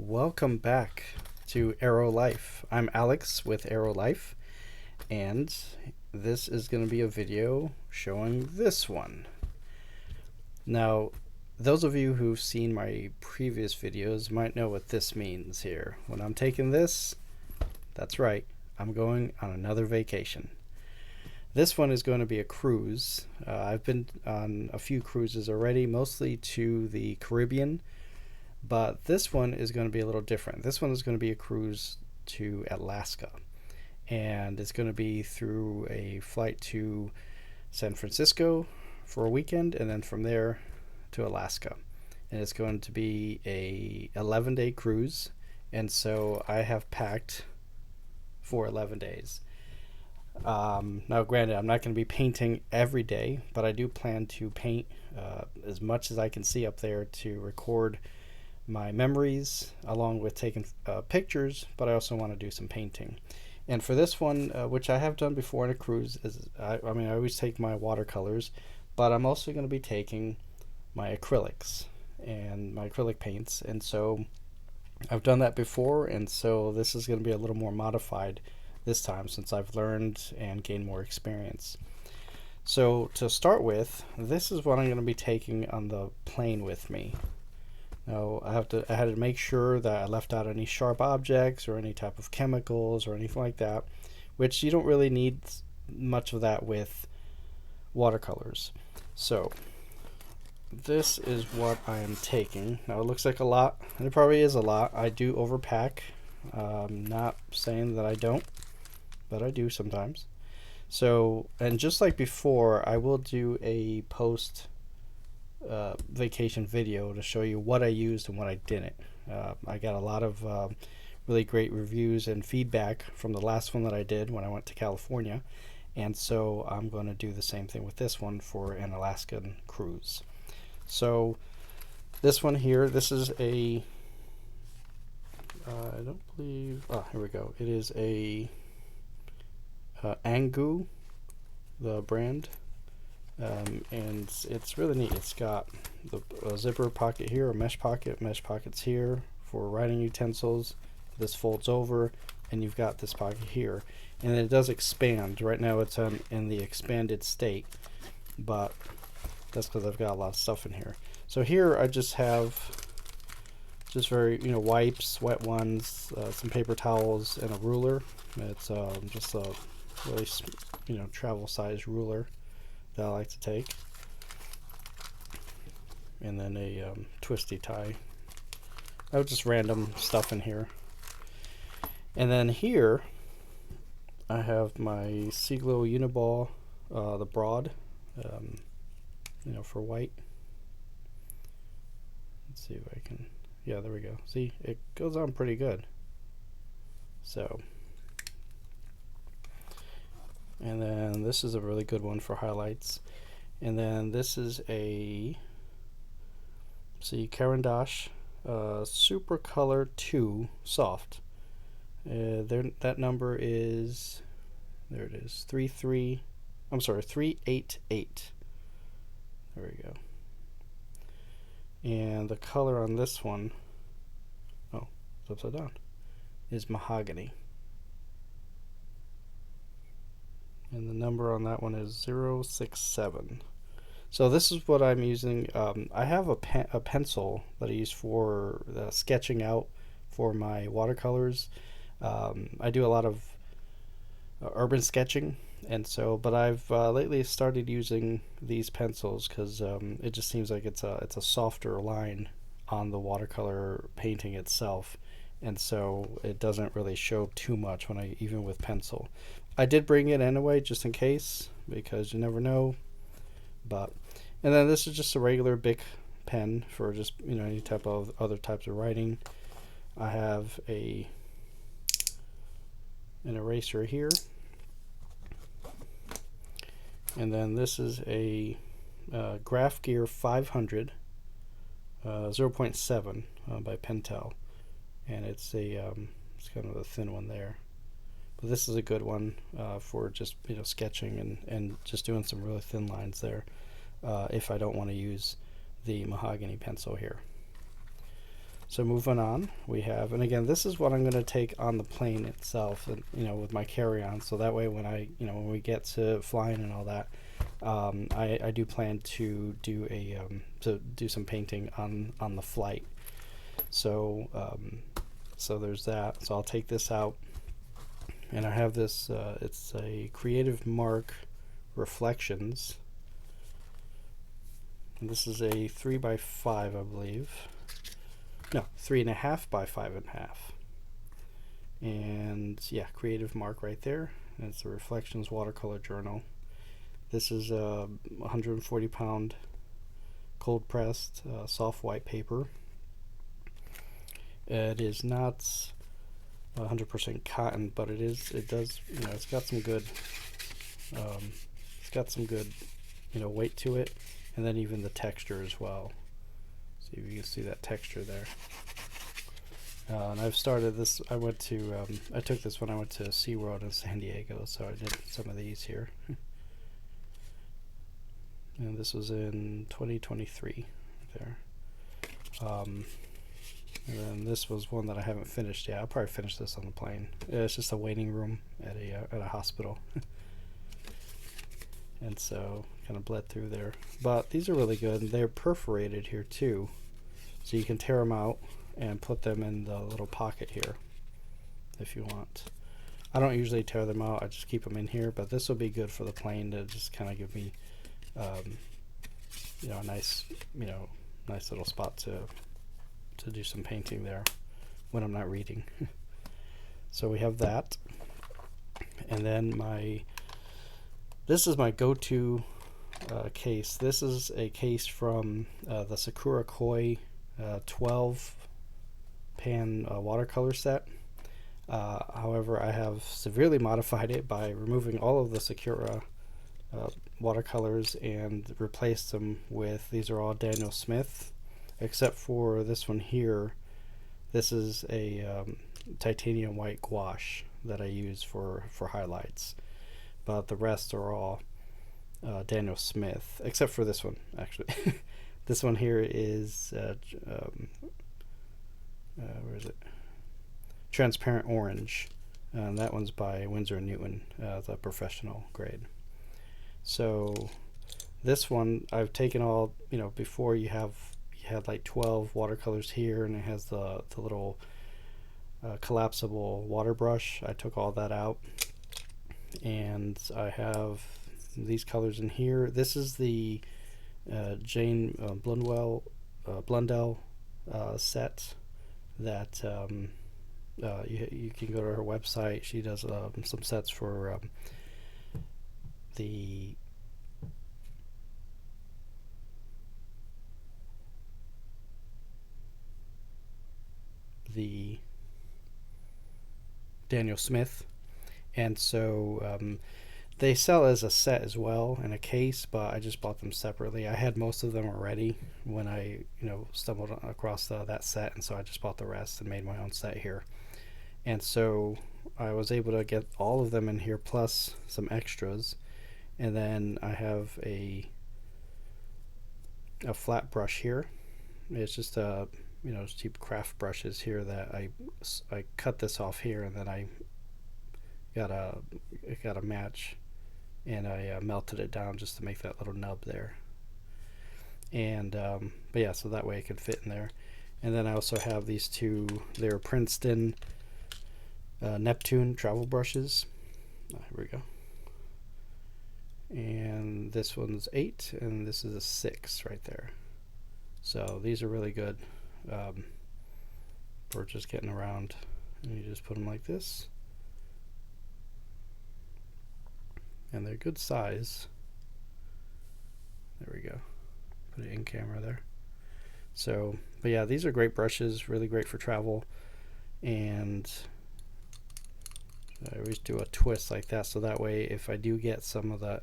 Welcome back to Arrow Life. I'm Alex with Arrow Life, and this is going to be a video showing this one. Now, those of you who've seen my previous videos might know what this means here. When I'm taking this, that's right, I'm going on another vacation. This one is going to be a cruise. I've been on a few cruises already, mostly to the Caribbean. But this one is going to be a little different. This one is going to be a cruise to Alaska. And it's going to be through a flight to San Francisco for a weekend, and then from there to Alaska. And it's going to be a 11-day cruise. And so I have packed for 11 days. Now, granted, I'm not going to be painting every day, but I do plan to paint as much as I can see up there to record my memories along with taking pictures, but I also want to do some painting. And for this one, which I have done before on a cruise, I always take my watercolors, but I'm also going to be taking my acrylics and my acrylic paints. And so I've done that before, and so this is going to be a little more modified this time since I've learned and gained more experience. So to start with, this is what I'm going to be taking on the plane with me. Now I had to make sure that I left out any sharp objects or any type of chemicals or anything like that, which you don't really need much of that with watercolors. So this is what I am taking. Now it looks like a lot, and it probably is a lot. I do overpack. Not saying that I don't, but I do sometimes. So, and just like before, I will do a post vacation video to show you what I used and what I didn't. I got a lot of really great reviews and feedback from the last one that I did when I went to California, and so I'm going to do the same thing with this one for an Alaskan cruise. So this one here, this is a I don't believe, here we go, it is a Angu, the brand. And it's really neat. It's got a zipper pocket here, a mesh pockets here for writing utensils. This folds over, and you've got this pocket here, and it does expand. Right now it's in the expanded state, but that's because I've got a lot of stuff in here. So here I just have very wipes, wet ones, some paper towels, and a ruler. It's just a really travel size ruler that I like to take, and then a twisty tie. I have just random stuff in here, and then here I have my Siglo Uniball, the broad, for white. Let's see if I can. Yeah, there we go. See, it goes on pretty good. So, and then this is a really good one for highlights. And then this is a Caran d'Ache Super Color 2 Soft. That number is, there it is, 388. There we go. And the color on this one, oh, it's upside down, is mahogany. And the number on that one is 067. So this is what I'm using. I have a pencil that I use for sketching out for my watercolors. I do a lot of urban sketching, and so, but I've lately started using these pencils because it just seems like it's a softer line on the watercolor painting itself, and so it doesn't really show too much when even with pencil. I did bring it anyway just in case, because you never know. But, and then this is just a regular Bic pen for just any type of other types of writing. I have an eraser here, and then this is a Graph Gear 500 0.7 by Pentel, and it's it's kind of a thin one there. But this is a good one for just sketching and just doing some really thin lines there if I don't want to use the mahogany pencil here. So moving on, we have, and again, this is what I'm going to take on the plane itself, and with my carry-on. So that way, when we get to flying and all that, I do plan to do some painting on the flight. So so there's that. So I'll take this out, and I have this. It's a Creative Mark Reflections. And this is a 3x5, I believe. No, 3.5 by 5.5. And yeah, Creative Mark right there. And it's a Reflections watercolor journal. This is a 140-pound cold pressed soft white paper. It is not 100% cotton, but it does, it's got some good weight to it, and then even the texture as well. See if you can see that texture there. And I've started this. I took this when I went to SeaWorld in San Diego, so I did some of these here. And this was in 2023 there. And then this was one that I haven't finished yet. I'll probably finish this on the plane. It's just a waiting room at a hospital. And so kind of bled through there. But these are really good. And they're perforated here too. So you can tear them out and put them in the little pocket here if you want. I don't usually tear them out. I just keep them in here. But this will be good for the plane to just kind of give me a nice little spot to do some painting there when I'm not reading. So we have that, and then this is my go-to case. This is a case from the Sakura Koi 12 pan watercolor set. However, I have severely modified it by removing all of the Sakura watercolors and replaced them with, these are all Daniel Smith, except for this one here. This is a titanium white gouache that I use for highlights, but the rest are all Daniel Smith, except for this one actually. This one here is where is it? Transparent Orange, and that one's by Winsor & Newton, the professional grade. So this one I've taken all, before you had like 12 watercolors here, and it has the little collapsible water brush. I took all that out, and I have these colors in here. This is the Jane Blundell set that you can go to her website. She does some sets for the Daniel Smith, and so they sell as a set as well in a case, but I just bought them separately. I had most of them already when I stumbled across that set, and so I just bought the rest and made my own set here. And so I was able to get all of them in here plus some extras. And then I have a flat brush here. It's just cheap craft brushes here that I cut this off here, and then I got a match, and I melted it down just to make that little nub there. And but yeah, so that way it can fit in there. And then I also have these two. They're Princeton Neptune travel brushes. Here we go. And this one's 8, and this is a 6 right there. So these are really good for just getting around. And you just put them like this, and they're good size. There we go. Put it in camera there. So, but yeah, these are great brushes, really great for travel. And I always do a twist like that, so that way if I do get some of the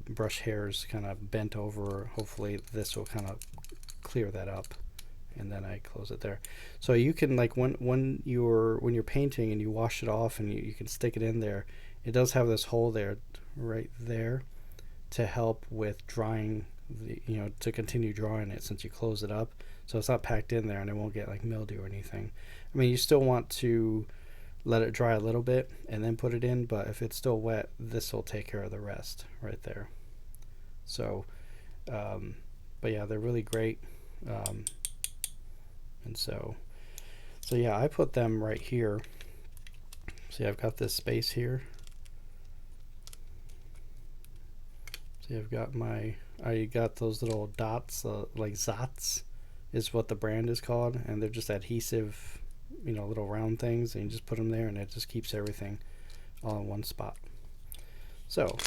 brush hairs kind of bent over, hopefully this will kind of clear that up, and then I close it there. So you can, like, when you're painting and you wash it off and you can stick it in there, it does have this hole there right there to help with drying to continue drawing it since you close it up, so it's not packed in there and it won't get like mildew or anything. I mean, you still want to let it dry a little bit and then put it in, but if it's still wet, this will take care of the rest right there. So but yeah, they're really great. And so yeah, I put them right here. See, I've got this space here. See, I got those little dots, like Zots is what the brand is called, and they're just adhesive, little round things, and you just put them there and it just keeps everything all in one spot. So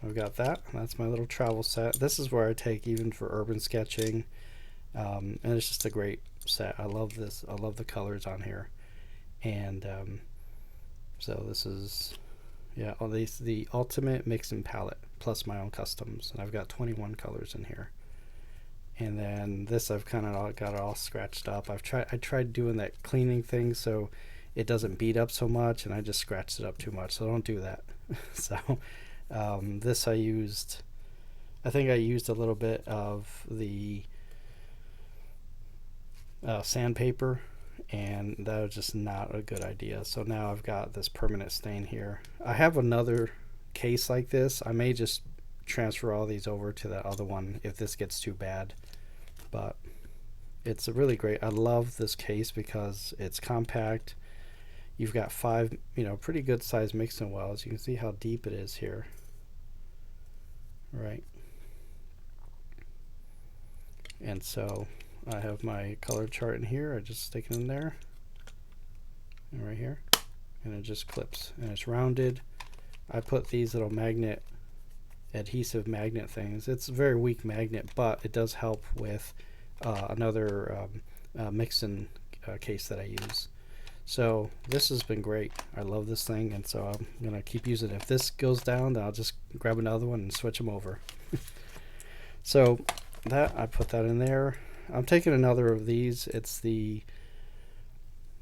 I've got that. That's my little travel set. This is where I take even for urban sketching, and it's just a great set. I love this. I love the colors on here, and so this is, yeah, the ultimate mix and palette plus my own customs, and I've got 21 colors in here. And then this, I've kind of got it all scratched up. I tried doing that cleaning thing so it doesn't beat up so much, and I just scratched it up too much, so don't do that. So this I think I used a little bit of the sandpaper, and that was just not a good idea. So now I've got this permanent stain here. I have another case like this. I may just transfer all these over to that other one if this gets too bad, but it's a really great. I love this case because it's compact. You've got 5 pretty good sized mixing wells. You can see how deep it is here, right? And so I have my color chart in here. I just stick it in there and right here, and it just clips, and it's rounded. I put these little adhesive magnet things. It's a very weak magnet, but it does help with another mixing case that I use. So this has been great. I love this thing, and so I'm gonna keep using it. If this goes down, then I'll just grab another one and switch them over. So that, I put that in there. I'm taking another of these. It's the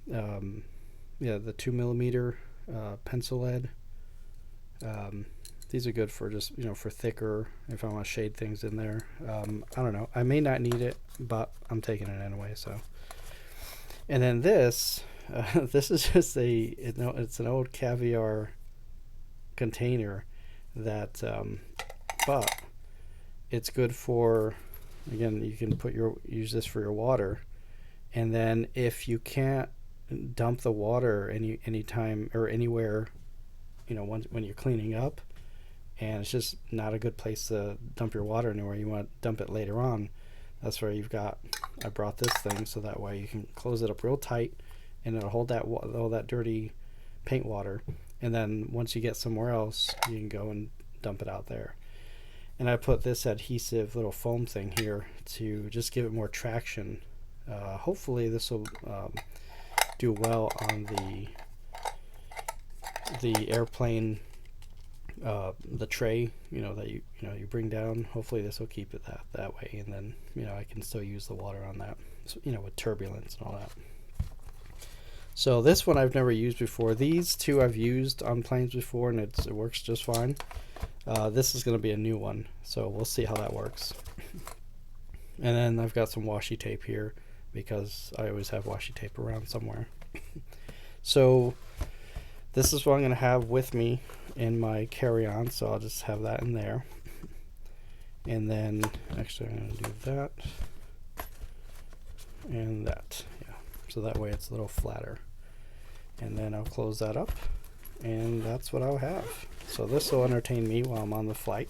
the 2mm pencil lead. These are good for just for thicker, if I want to shade things in there. I don't know, I may not need it, but I'm taking it anyway. So, and then this this is just it's an old caviar container that but it's good for, again, you can use this for your water, and then if you can't dump the water anytime or anywhere, when you're cleaning up, and it's just not a good place to dump your water anywhere, you want to dump it later on, that's where I brought this thing, so that way you can close it up real tight and it'll hold all that dirty paint water, and then once you get somewhere else, you can go and dump it out there. And I put this adhesive little foam thing here to just give it more traction. Hopefully this will do well on the airplane, the tray, that you bring down. Hopefully this will keep it that way, and then I can still use the water on that, with turbulence and all that. So this one I've never used before. These two I've used on planes before, and it works just fine. This is going to be a new one, so we'll see how that works. And then I've got some washi tape here because I always have washi tape around somewhere. So this is what I'm going to have with me in my carry-on, so I'll just have that in there. And then actually I'm going to do that and that, yeah, so that way it's a little flatter. And then I'll close that up, and that's what I'll have. So this will entertain me while I'm on the flight.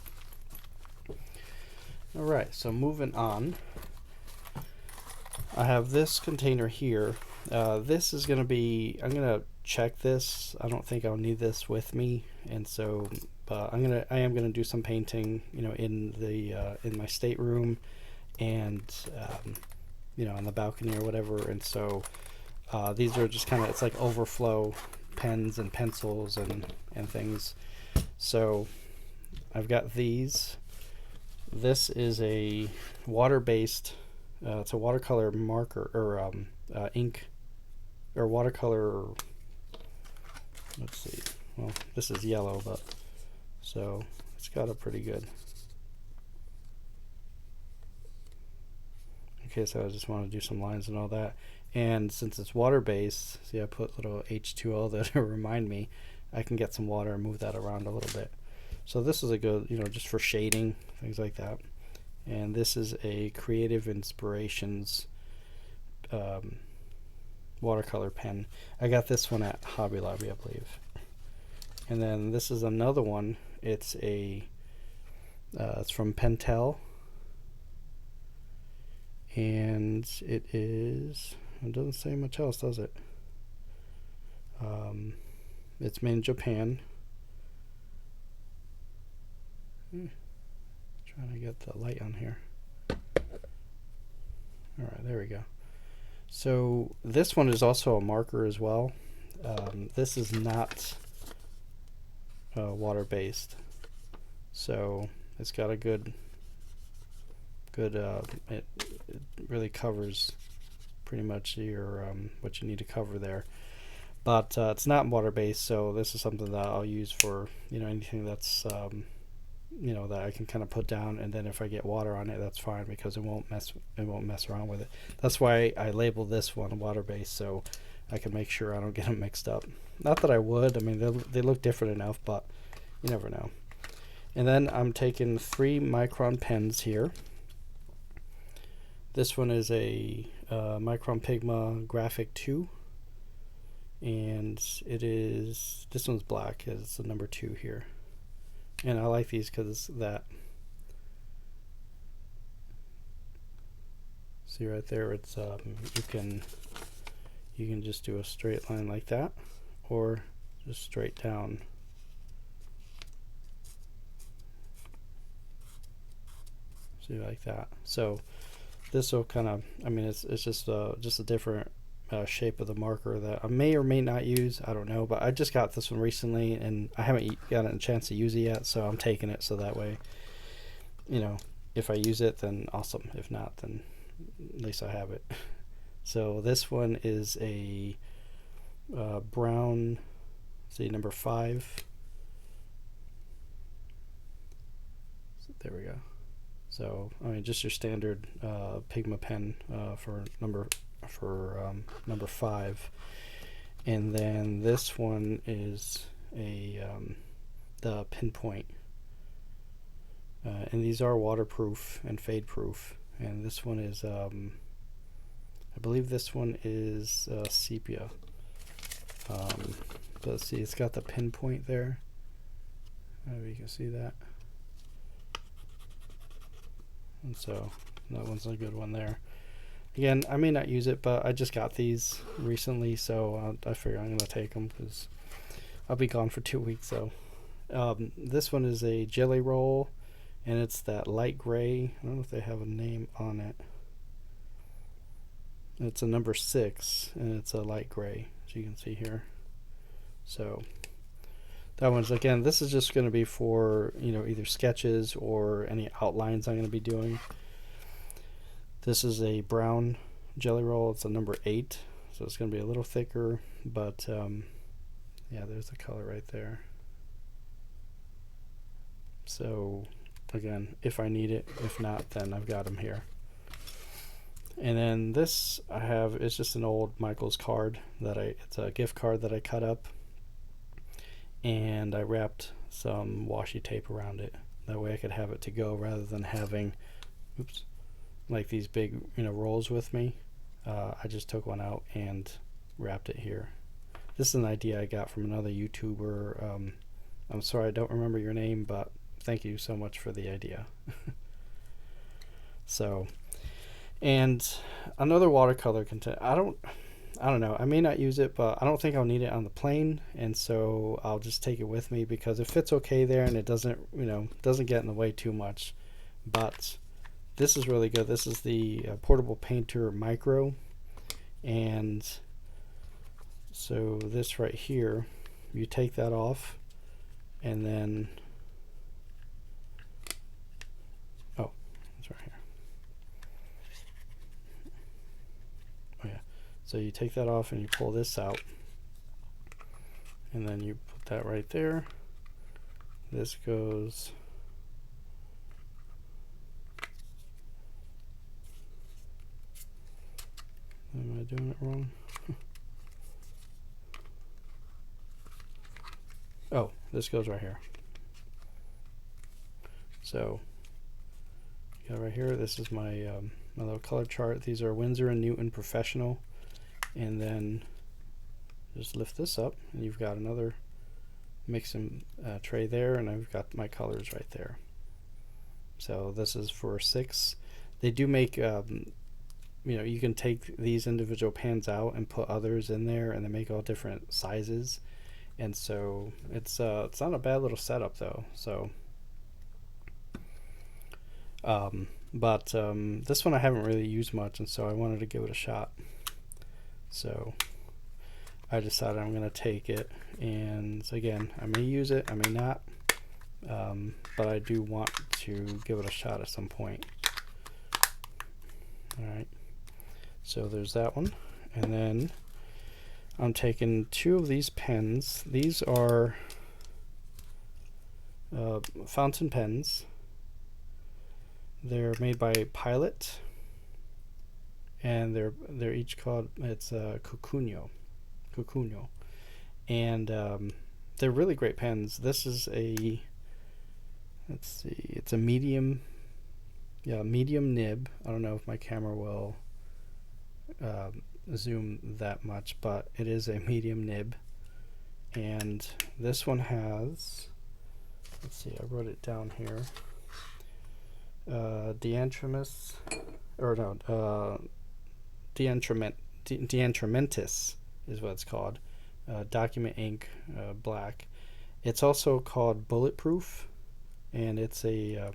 Alright, so moving on, I have this container here. This is going to be, I'm going to check this. I don't think I'll need this with me, and so I am going to do some painting, in my stateroom, and on the balcony or whatever. And so these are just kind of, it's like overflow pens and pencils and things. So I've got these. This is a water-based, it's a watercolor marker, or ink, or watercolor, let's see, well, this is yellow, but so it's got a pretty good, case I just want to do some lines and all that. And since it's water-based, see I put little H2O there to remind me, I can get some water and move that around a little bit. So this is a good, just for shading, things like that. And this is a Creative Inspirations watercolor pen. I got this one at Hobby Lobby, I believe. And then this is another one. It's from Pentel, and it doesn't say much else, does it? It's made in Japan. Trying to get the light on here. Alright, there we go. So this one is also a marker as well. This is not water-based, so it's got a good it really covers pretty much your what you need to cover there. But it's not water-based, so this is something that I'll use for anything that's that I can kind of put down, and then if I get water on it, that's fine, because it won't mess around with it. That's why I labeled this one water-based, so I can make sure I don't get them mixed up. Not that I would. I mean, they look different enough, but you never know. And then I'm taking 3 micron pens here. This one is a Micron Pigma Graphic 2, and this one's black. It's the number 2 here, and I like these because that, see right there, it's you can just do a straight line like that, or just straight down. See, like that. So this will kind of, I mean, it's just a different shape of the marker that I may or may not use. I don't know, but I just got this one recently, and I haven't gotten a chance to use it yet, so I'm taking it, so that way, if I use it, then awesome. If not, then at least I have it. So this one is a brown, see, number 5. So there we go. So I mean, just your standard Pigma pen for number 5, and then this one is the Pinpoint, and these are waterproof and fade proof. And this one is I believe this one is sepia. But let's see, it's got the Pinpoint there. Maybe you can see that. And so that one's a good one there. Again, I may not use it, but I just got these recently, so I figure I'm going to take them because I'll be gone for 2 weeks. So this one is a Jelly Roll, and it's that light gray. I don't know if they have a name on it. It's a number 6, and it's a light gray, as you can see here. So that one's, again, this is just going to be for either sketches or any outlines I'm going to be doing. This is a brown Jelly Roll. It's a number 8, so it's going to be a little thicker, but yeah, there's the color right there. So again, if I need it, if not, then I've got them here. And then this I have is just an old Michaels card that it's a gift card that I cut up, and I wrapped some washi tape around it. That way I could have it to go rather than having, like these big rolls with me. I just took one out and wrapped it here. This is an idea I got from another YouTuber. I'm sorry I don't remember your name, but thank you so much for the idea. So, and another watercolor content. I don't know. I may not use it, but I don't think I'll need it on the plane, and so I'll just take it with me because it fits okay there, and it doesn't get in the way too much. But this is really good. This is the Portable Painter Micro, and so this right here, you take that off, and then it's right here. Oh yeah. So you take that off and you pull this out, and then you put that right there. This goes Am I doing it wrong? Oh, this goes right here. So, right here, this is my my little color chart. These are Winsor and Newton Professional, and then just lift this up, and you've got another mixing tray there, and I've got my colors right there. So this is for 6. They do make you can take these individual pans out and put others in there, and they make all different sizes, and so it's not a bad little setup though. So but this one I haven't really used much, and so I wanted to give it a shot. So I decided I'm going to take it, and again, I may use it, I may not, but I do want to give it a shot at some point. Alright, so there's that one, and then I'm taking 2 of these pens. These are fountain pens. They're made by Pilot, and they're each called, it's Kukunyo, and they're really great pens. This is a, let's see, it's a medium nib. I don't know if my camera will zoom that much, but it is a medium nib, and this one has, let's see, I wrote it down here, Diantramentis is what it's called, document ink, black. It's also called Bulletproof, and it's a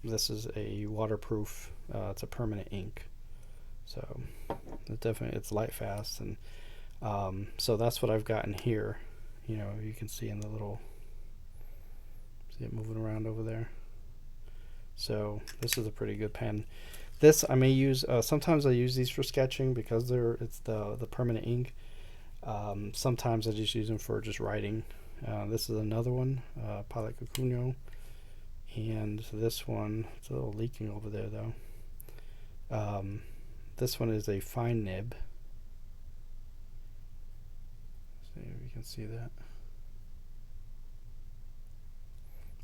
this is a waterproof, it's a permanent ink, so it's light fast, and so that's what I've got in here. You can see in the little, see it moving around over there. So this is a pretty good pen. This I may use, sometimes I use these for sketching because it's the permanent ink. Sometimes I just use them for just writing. This is another one, Pilot Kukunyo, and this one, it's a little leaking over there though. This one is a fine nib. See if you can see that.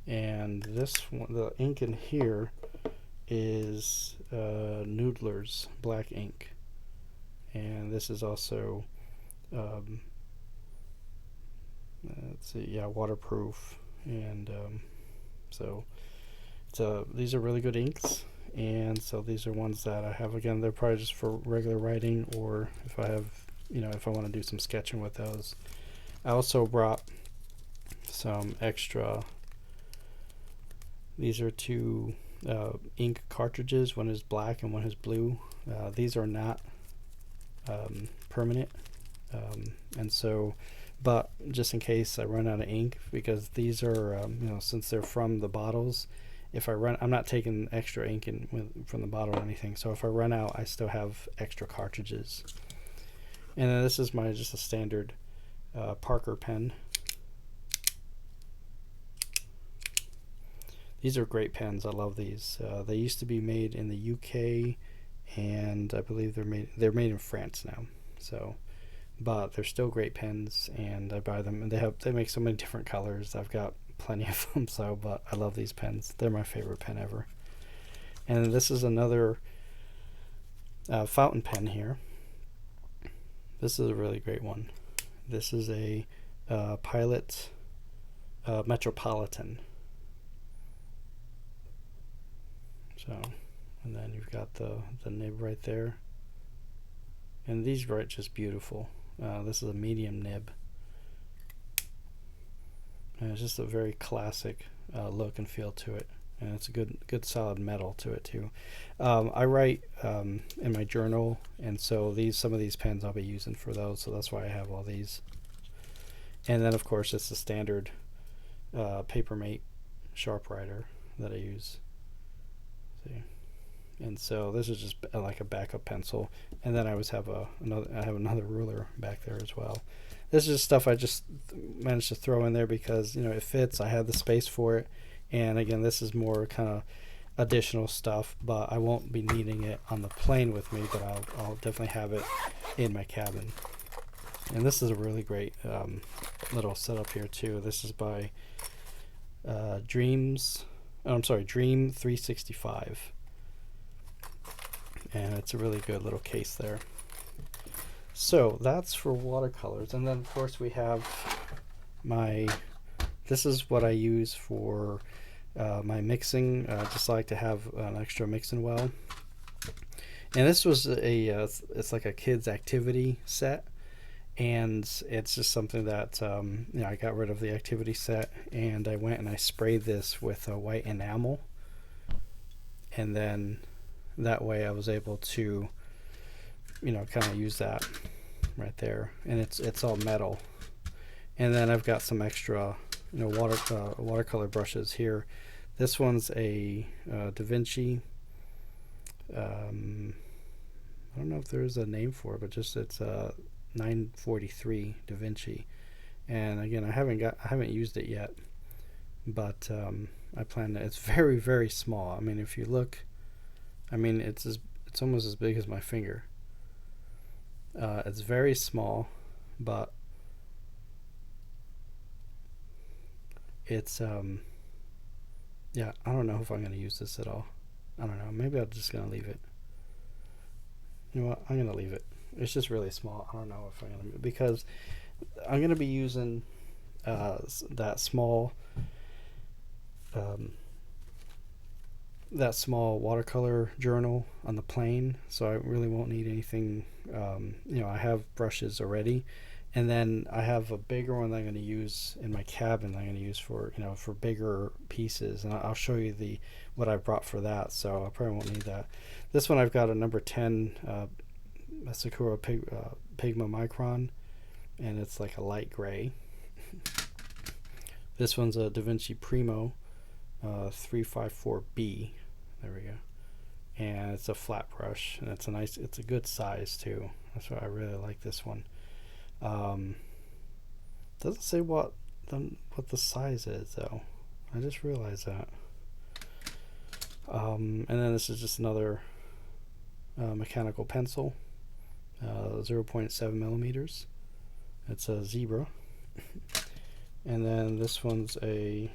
And this one, the ink in here is Noodler's black ink, and this is also let's see, yeah, waterproof, and so these are really good inks, and so these are ones that I have. Again, they're probably just for regular writing, or if I have, if I want to do some sketching with those. I also brought some extra. These are 2 ink cartridges. One is black and one is blue. These are not permanent, and so, but just in case I run out of ink, because these are since they're from the bottles, if I run, I'm not taking extra ink from the bottle or anything, so if I run out, I still have extra cartridges. And then this is just a standard Parker pen. These are great pens. I love these. They used to be made in the UK, and I believe they're made in France now. So, but they're still great pens, and I buy them. And they make so many different colors. I've got plenty of them. So, but I love these pens. They're my favorite pen ever. And this is another fountain pen here. This is a really great one. This is a Pilot Metropolitan. So, and then you've got the nib right there, and these write just beautiful. This is a medium nib, and it's just a very classic look and feel to it, and it's a good solid metal to it too. I write in my journal, and so some of these pens I'll be using for those, so that's why I have all these. And then of course it's the standard Papermate Sharp Writer that I use. See, and so this is just like a backup pencil, and then I always have another ruler back there as well. This is just stuff I just managed to throw in there because it fits. I have the space for it, and again, this is more kind additional stuff, but I won't be needing it on the plane with me, but I'll definitely have it in my cabin. And this is a really great little setup here too. This is by Dream 365, and it's a really good little case there. So that's for watercolors, and then of course we have this is what I use for my mixing. Just like to have an extra mixing well, and this was it's like a kids activity set, and it's just something that I got rid of the activity set, and I went and I sprayed this with a white enamel, and then that way I was able to kind of use that right there, and it's all metal. And then I've got some extra watercolor brushes here. This one's a Da Vinci. I don't know if there's a name for it, but just it's a 943 Da Vinci. And again, I haven't used it yet, but I plan to. It's very, very small. I mean, if you look, it's almost as big as my finger. It's very small, but it's yeah, I don't know if I'm going to use this at all. I don't know. Maybe I'm just going to leave it. You know what? I'm going to leave it. It's just really small. I don't know if I'm going to, because I'm going to be using that small watercolor journal on the plane, so I really won't need anything. I have brushes already, and then I have a bigger one that I'm going to use in my cabin. I'm going to use for bigger pieces, and I'll show you what I brought for that. So I probably won't need that. This one I've got a number 10 Sakura Pigma Micron, and it's like a light gray. This one's a Da Vinci Primo 354B. There we go. And it's a flat brush, and it's a good size too. That's why I really like this one. Doesn't say what the size is though. I just realized that. And then this is just another mechanical pencil, 0.7 millimeters. It's a zebra. And then this one's if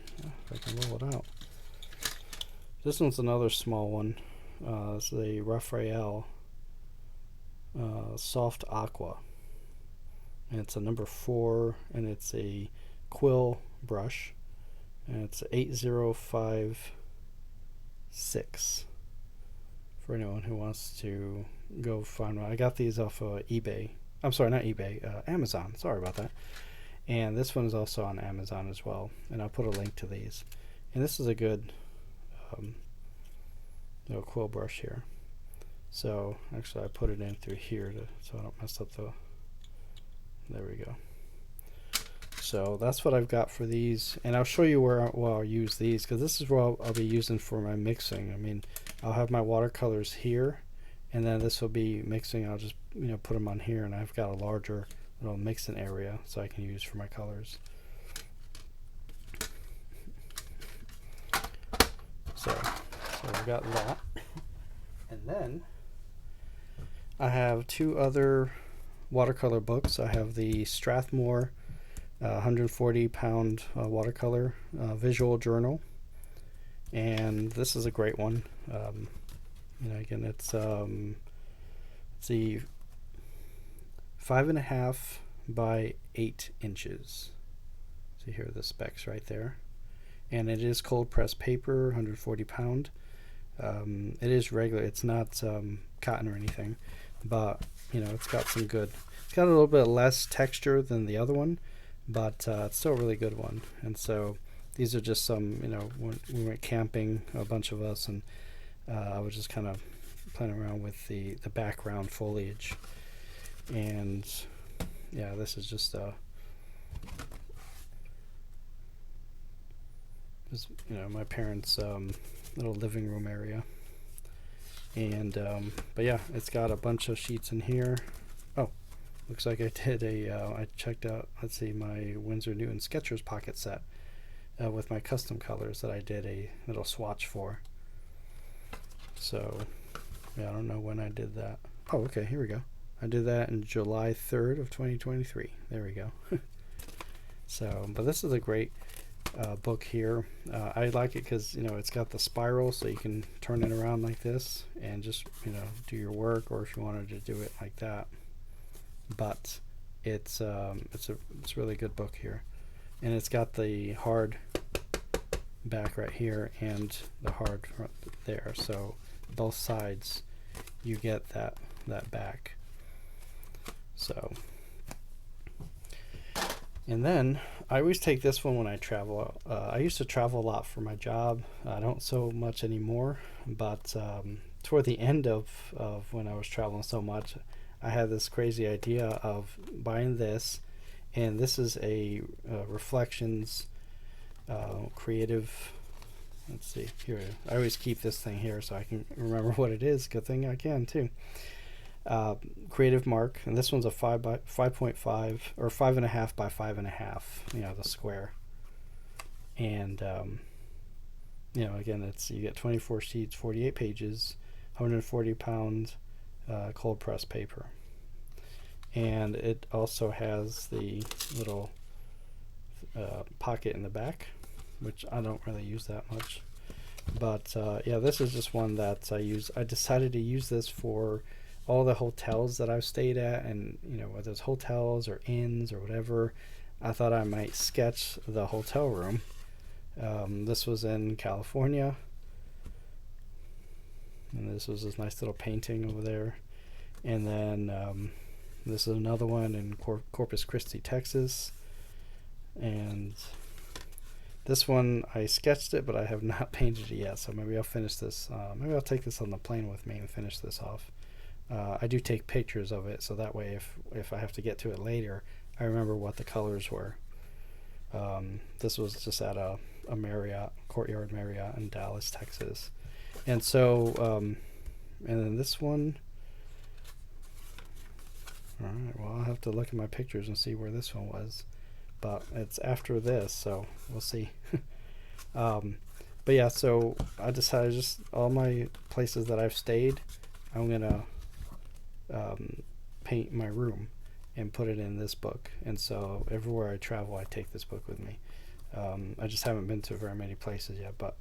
I can roll it out. This one's another small one. It's a Raphael Soft Aqua. And it's a number 4, and it's a quill brush. And it's 8056 for anyone who wants to go find one. I got these off of eBay. I'm sorry, not eBay, Amazon. Sorry about that. And this one is also on Amazon as well, and I'll put a link to these. And this is a good quill brush here. So actually I put it in through here so I don't mess up there we go. So that's what I've got for these, and I'll show you where I'll use these, because this is where I'll be using for my mixing. I'll have my watercolors here, and then this will be mixing. I'll just put them on here, and I've got a larger little mixing area so I can use for my colors. So I've got that, and then I have 2 other watercolor books. I have the Strathmore 140-pound watercolor visual journal, and this is a great one. Again, it's the 5.5 by 8 inches. So here are the specs right there, and it is cold pressed paper, 140 pound. It is regular. It's not cotton or anything, but it's got some good. It's got a little bit less texture than the other one, but it's still a really good one. And so these are just some. When we went camping, a bunch of us, and I was just kind of playing around with the background foliage, and yeah, this is just my parents' little living room area. And but yeah, it's got a bunch of sheets in here. Oh, looks like I did I checked out, let's see, my Winsor Newton Skechers pocket set with my custom colors that I did a little swatch for. So yeah, I don't know when I did that. Oh, okay, here we go. I did that in July 3rd of 2023. There we go. So, but this is a great book here. I like it because, you know, it's got the spiral, so you can turn it around like this and just, you know, do your work, or if you wanted to do it like that. But it's a really good book here, and it's got the hard back right here and the hard front there, so both sides you get that back. So, and then I always take this one when I travel. I used to travel a lot for my job. I don't so much anymore, but toward the end of when I was traveling so much, I had this crazy idea of buying this, and this is a Reflections creative. Let's see here. I always keep this thing here so I can remember what it is. Good thing I can too. Creative mark, and this one's a 5.5 or 5.5 by 5.5. You know, the square. And you know, again, it's you get 24 sheets, 48 pages, 140 pound cold press paper, and it also has the little pocket in the back, which I don't really use that much. But yeah, this is just one that I use. I decided to use this for all the hotels that I've stayed at, and you know, whether it's hotels or inns or whatever, I thought I might sketch the hotel room. This was in California, and this was this nice little painting over there. And then this is another one in Corpus Christi, Texas. And this one I sketched it, but I have not painted it yet, so maybe I'll finish this. Maybe I'll take this on the plane with me and finish this off. I do take pictures of it, so that way if I have to get to it later, I remember what the colors were. This was just at a Marriott, Courtyard Marriott in Dallas, Texas. And so, and then this one, alright, well, I'll have to look at my pictures and see where this one was. But it's after this, so we'll see. But yeah, so I decided just all my places that I've stayed, I'm going to paint my room and put it in this book. And so everywhere I travel, I take this book with me. I just haven't been to very many places yet, but,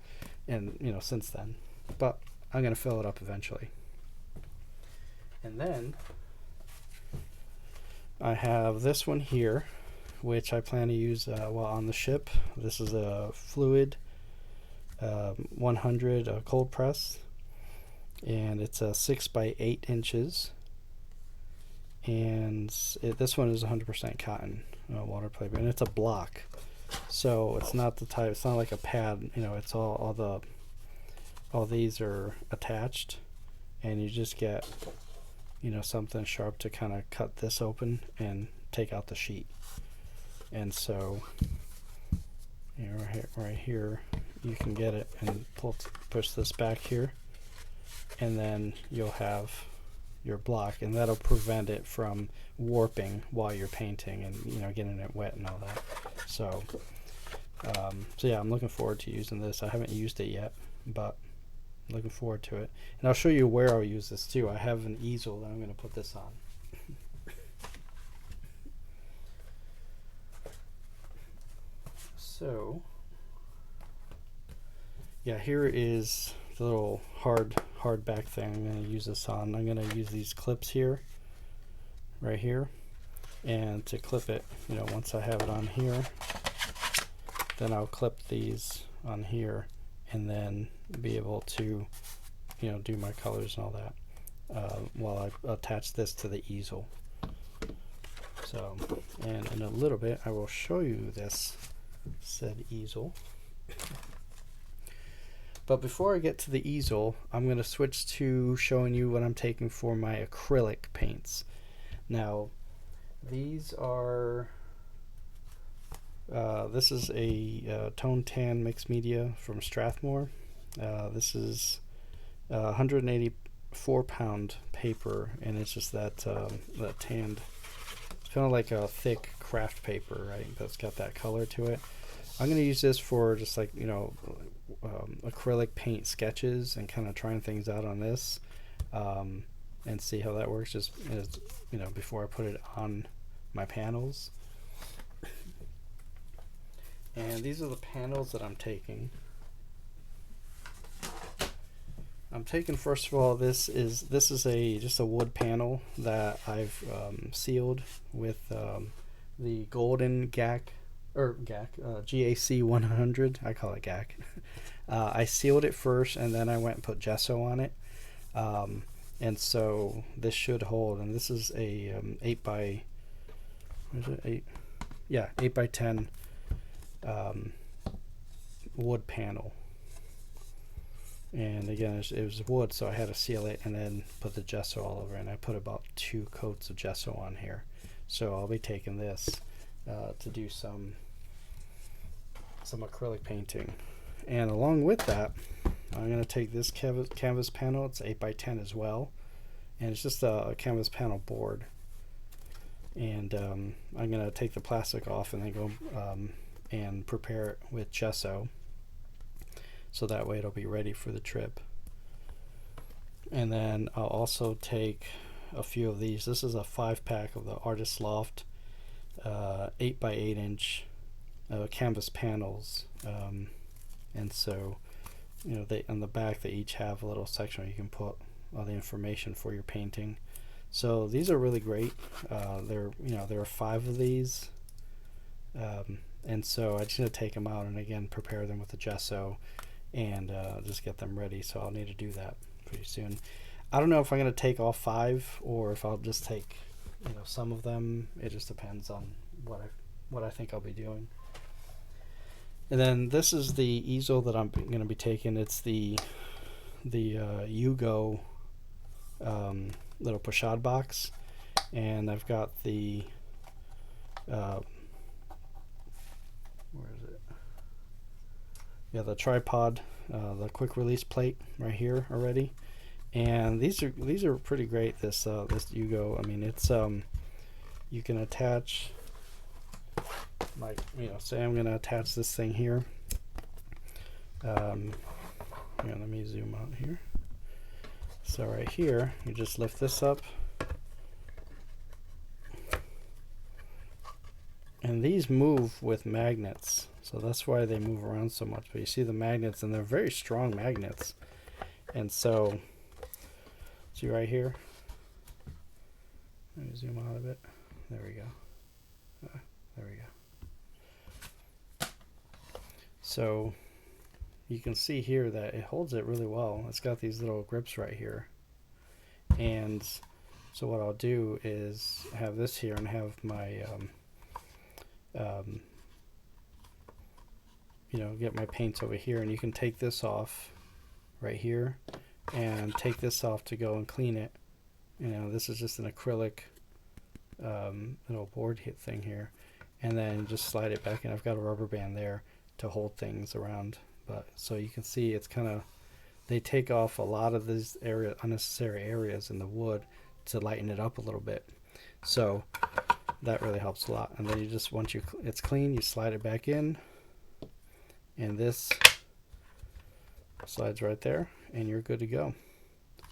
and you know, since then, but I'm going to fill it up eventually. And then I have this one here, which I plan to use while on the ship. This is a Fluid 100 cold press, and it's a 6 by 8 inches. And this one is 100% cotton water paper, and it's a block, so it's not the type. It's not like a pad. You know, it's all these are attached, and you just get, you know, something sharp to kind of cut this open and take out the sheet. And so, you know, right here, you can get it and push this back here, and then you'll have your block, and that'll prevent it from warping while you're painting and, you know, getting it wet and all that. So, so yeah, I'm looking forward to using this. I haven't used it yet, but I'm looking forward to it. And I'll show you where I'll use this too. I have an easel that I'm going to put this on. So, yeah, here is the little hard back thing I'm going to use this on. I'm going to use these clips here, right here, and to clip it, you know, once I have it on here, then I'll clip these on here, and then be able to, you know, do my colors and all that while I attach this to the easel. So, and in a little bit I will show you this said easel. But before I get to the easel, I'm going to switch to showing you what I'm taking for my acrylic paints. Now, these are, this is a Tone Tan mixed media from Strathmore. This is 184 pound paper, and it's just that tanned, it's kind of like a thick craft paper, right? That's got that color to it. I'm going to use this for just like, you know, acrylic paint sketches and kind of trying things out on this, and see how that works, just as, you know, before I put it on my panels. And these are the panels that I'm taking. I'm taking, first of all, this is a just a wood panel that I've sealed with the golden GAC GAC 100. I call it GAC. I sealed it first, and then I went and put gesso on it, and so this should hold. And this is a 8 by, what is it, 8? Yeah, 8 by 10 wood panel. And again, it was wood, so I had to seal it and then put the gesso all over it. And I put about 2 coats of gesso on here. So I'll be taking this to do some acrylic painting. And along with that, I'm going to take this canvas panel. It's 8 by 10 as well. And it's just a canvas panel board. And I'm going to take the plastic off and then go and prepare it with gesso, so that way it'll be ready for the trip. And then I'll also take a few of these. This is a 5-pack of the Artist Loft 8 by 8 inch canvas panels, and so, you know, they on the back they each have a little section where you can put all the information for your painting. So these are really great. There are 5 of these, and so I just need to take them out and again prepare them with the gesso and just get them ready. So I'll need to do that pretty soon. I don't know if I'm going to take all 5 or if I'll just take, you know, some of them. It just depends on what I think I'll be doing. And then this is the easel that I'm going to be taking. It's the Yugo little pochade box, and I've got the where is it? Yeah, the tripod, the quick release plate right here already. And these are pretty great. This Yugo, I mean, it's you can attach, like, you know, say I'm gonna attach this thing here. Yeah, let me zoom out here. So right here, you just lift this up, and these move with magnets, so that's why they move around so much. But you see the magnets, and they're very strong magnets. And so, see right here, let me zoom out a bit. There we go. There we go. So you can see here that it holds it really well. It's got these little grips right here. And so what I'll do is have this here and have my you know, get my paints over here, and you can take this off right here and take this off to go and clean it. You know, this is just an acrylic little board hit thing here, and then just slide it back in. I've got a rubber band there to hold things around, but so you can see it's kind of, they take off a lot of these unnecessary areas in the wood to lighten it up a little bit. So that really helps a lot. And then you just, once it's clean, you slide it back in, and this slides right there, and you're good to go.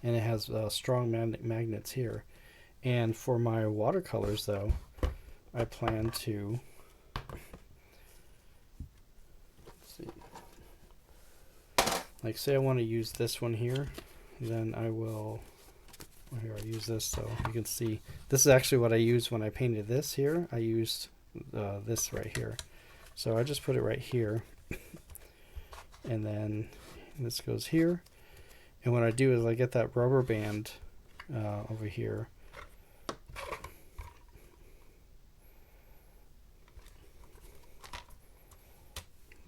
And it has strong magnets here. And for my watercolors, though, I plan to, let's see, like, say I want to use this one here, then I will, well, here, I'll use this so you can see. This is actually what I used when I painted this here. I used this right here. So I just put it right here, and then this goes here. And what I do is I get that rubber band over here,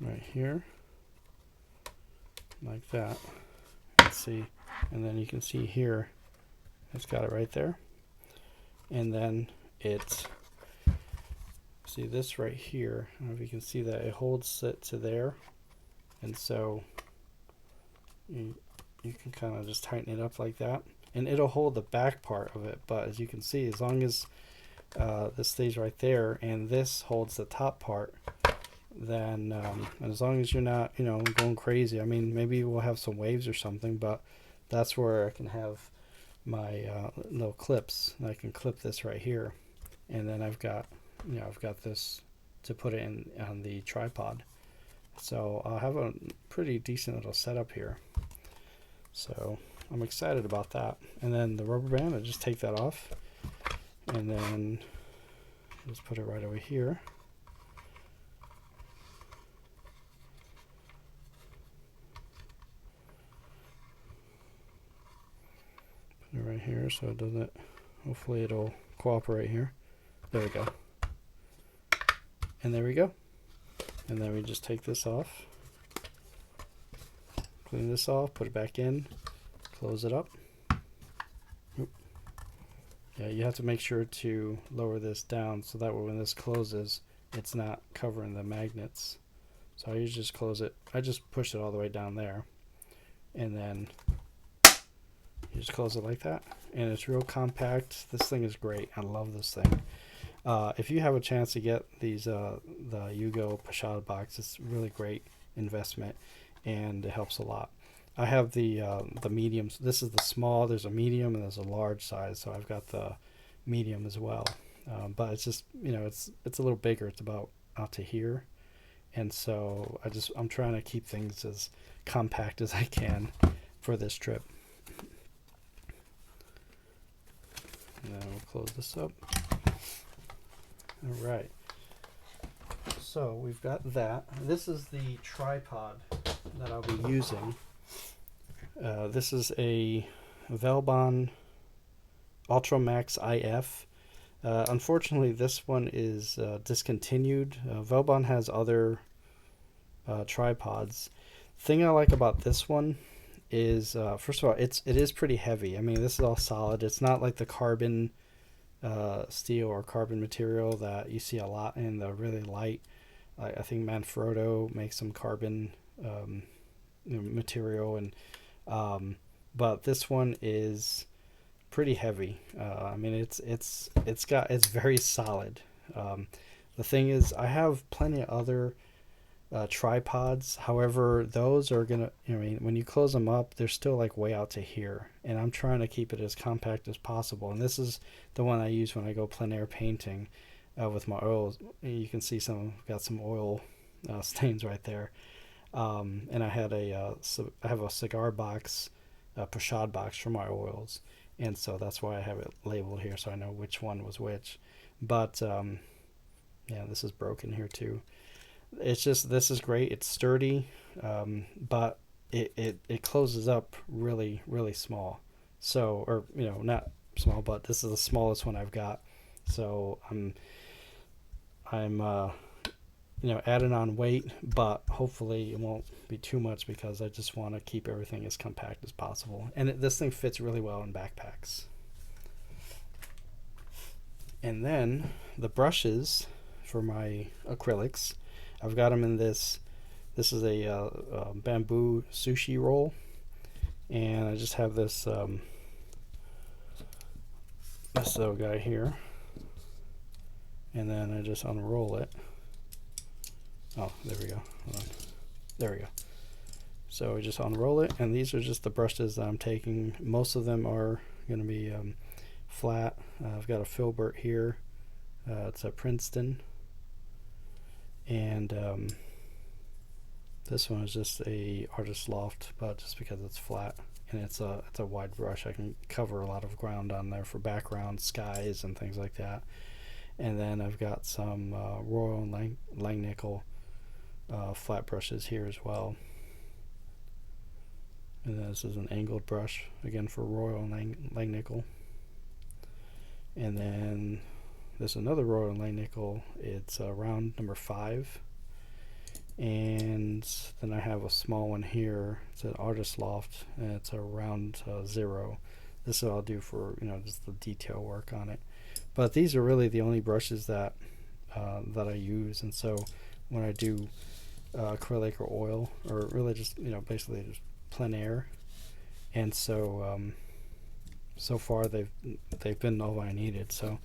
right here, like that. Let's see, and then you can see here, it's got it right there. And then it's, see this right here, I don't know if you can see that, it holds it to there. And so you can kind of just tighten it up like that, and it'll hold the back part of it. But as you can see, as long as this stays right there and this holds the top part, then and as long as you're not, you know, going crazy. I mean, maybe we'll have some waves or something, but that's where I can have my little clips. I can clip this right here, and then I've got, you know, I've got this to put it in on the tripod. So I'll have a pretty decent little setup here. So I'm excited about that. And then the rubber band, I just take that off, and then just put it right over here. Put it right here so it doesn't, hopefully it'll cooperate here. There we go. And there we go. And then we just take this off, clean this off, put it back in, close it up. Oop. Yeah, you have to make sure to lower this down so that way when this closes, it's not covering the magnets. So I usually just close it. I just push it all the way down there, and then you just close it like that. And it's real compact. This thing is great. I love this thing. If you have a chance to get these, the Yugo Pochade box, it's a really great investment, and it helps a lot. I have the mediums. This is the small. There's a medium and there's a large size. So I've got the medium as well. But it's just, you know, it's a little bigger. It's about out to here, and so I'm trying to keep things as compact as I can for this trip. And then we'll close this up. All right. So we've got that. This is the tripod that I'll be using. This is a Velbon Ultramax IF. Unfortunately, this one is discontinued. Velbon has other tripods. Thing I like about this one is, first of all, it is pretty heavy. I mean, this is all solid. It's not like the carbon steel or carbon material that you see a lot in the really light. I think Manfrotto makes some carbon material, and but this one is pretty heavy. I mean, it's very solid. The thing is, I have plenty of other tripods. However, those are gonna, I mean, when you close them up, they're still like way out to here, and I'm trying to keep it as compact as possible. And this is the one I use when I go plein air painting with my oils. You can see got some oil stains right there. And I have a cigar box, a Pochade box for my oils, and so that's why I have it labeled here so I know which one was which. But yeah, this is broken here too. It's just, this is great. It's sturdy, but it closes up really, really small. So, or, you know, not small, but this is the smallest one I've got. So I'm you know, adding on weight, but hopefully it won't be too much because I just want to keep everything as compact as possible. And this thing fits really well in backpacks. And then the brushes for my acrylics, I've got them in this. This is a bamboo sushi roll, and I just have this this little guy here, and then I just unroll it. Oh, there we go. Hold on. There we go. So we just unroll it, and these are just the brushes that I'm taking. Most of them are going to be flat. I've got a Filbert here. It's a Princeton. And this one is just a Artist Loft, but just because it's flat and it's a wide brush, I can cover a lot of ground on there for background, skies, and things like that. And then I've got some Royal Langnickel flat brushes here as well. And then this is an angled brush again for Royal Langnickel. And then there's another Royal Langnickel. It's round number 5. And then I have a small one here. It's an Artist Loft, and it's a round 0. This is what I'll do for, you know, just the detail work on it. But these are really the only brushes that that I use. And so when I do acrylic or oil, or really just, you know, basically just plein air, and so so far they've been all I needed. So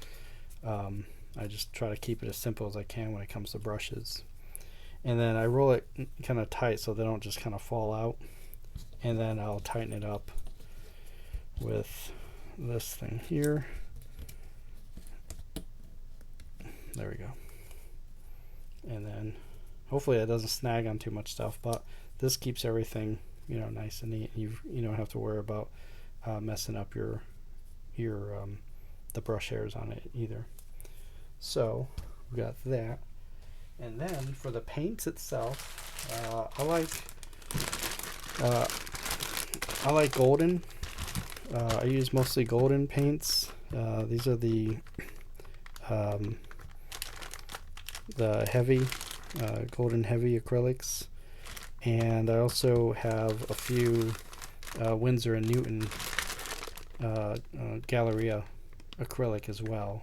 I just try to keep it as simple as I can when it comes to brushes. and then I roll it kind of tight so they don't just kind of fall out, and then I'll tighten it up with this thing here. There we go. And then hopefully it doesn't snag on too much stuff, but this keeps everything, you know, nice and neat. You don't have to worry about messing up your the brush hairs on it either. So we got that. And then for the paints itself, I like golden. I use mostly golden paints. These are the heavy golden heavy acrylics, and I also have a few Winsor and Newton Galleria acrylic as well.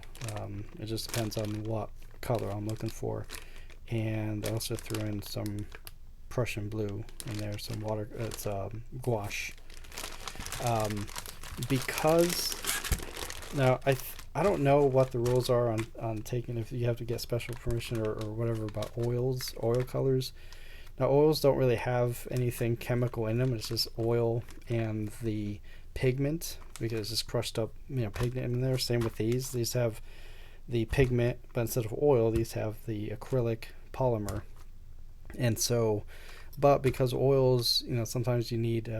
It just depends on what color I'm looking for. And I also threw in some Prussian blue in there, some water. It's gouache. Because now I don't know what the rules are on taking, if you have to get special permission or whatever about oil colors. Now oils don't really have anything chemical in them. It's just oil and the pigment, because it's just crushed up, you know, pigment in there. Same with these. These have the pigment, but instead of oil, these have the acrylic polymer. And so, but because oils, you know, sometimes you need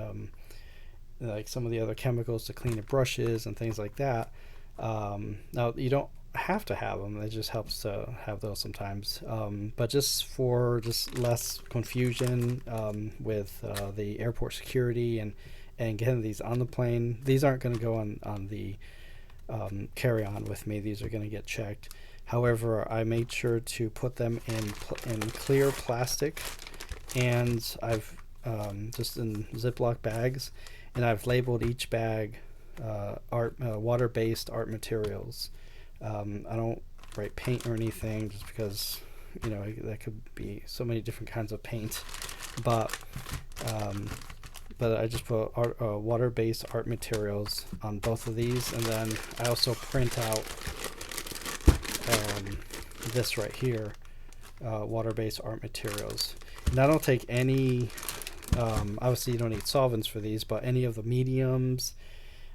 like some of the other chemicals to clean your brushes and things like that. Now you don't have to have them. It just helps to have those sometimes. But just for less confusion with the airport security and getting these on the plane, these aren't going to go on the carry-on with me. These are going to get checked. However, I made sure to put them in clear plastic, and I've just in Ziploc bags, and I've labeled each bag water-based art materials. I don't write paint or anything, just because, you know, that could be so many different kinds of paint, but I just put water-based art materials on both of these. And then I also print out this right here, water-based art materials. And I don't take any, obviously you don't need solvents for these, but any of the mediums,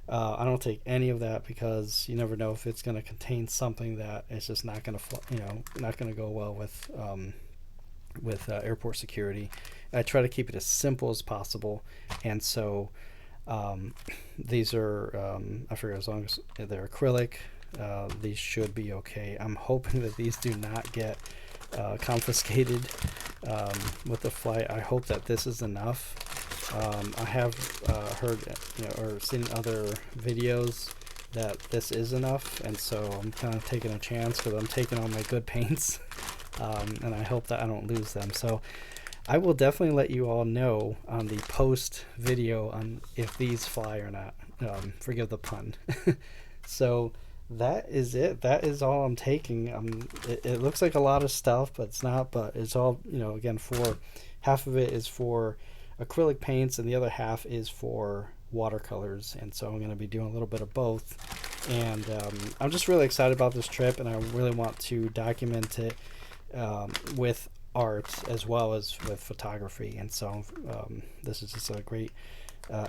I don't take any of that, because you never know if it's going to contain something that is just not going to, you know, not going to go well with airport security. I try to keep it as simple as possible, and so these are I forget, as long as they're acrylic, these should be okay. I'm hoping that these do not get confiscated with the flight. I hope that this is enough. I have heard, you know, or seen other videos that this is enough, and so I'm kind of taking a chance, because I'm taking all my good paints, and I hope that I don't lose them. So I will definitely let you all know on the post video on if these fly or not. Forgive the pun. So that is it. That is all I'm taking. It looks like a lot of stuff, but it's not. But it's all, you know, again, for half of it is for acrylic paints, and the other half is for watercolors. And so I'm going to be doing a little bit of both. And I'm just really excited about this trip, and I really want to document it with art as well as with photography. And so this is just a great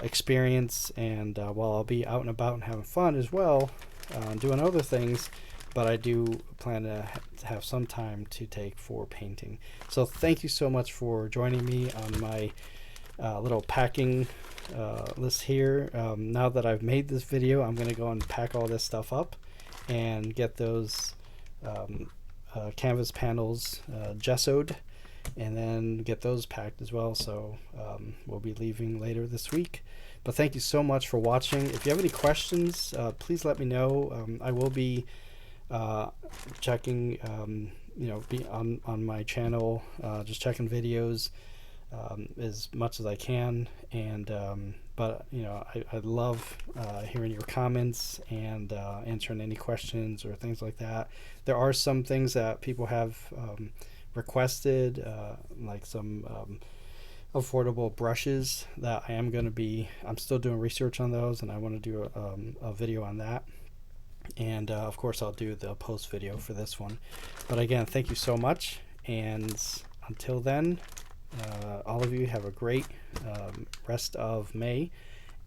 experience. And while I'll be out and about and having fun as well, doing other things, but I do plan to have some time to take for painting. So thank you so much for joining me on my little packing list here. Now that I've made this video, I'm going to go and pack all this stuff up and get those canvas panels gessoed, and then get those packed as well. So we'll be leaving later this week. But thank you so much for watching. If you have any questions, please let me know. I will be checking, you know, be on my channel, just checking videos as much as I can. And but you know, I love hearing your comments and answering any questions or things like that. There are some things that people have requested, like some affordable brushes that I'm still doing research on those, and I want to do a video on that. And of course I'll do the post video for this one. But again, thank you so much, and until then, all of you have a great rest of May,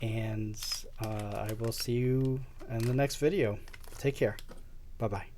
and I will see you in the next video. Take care. Bye-bye.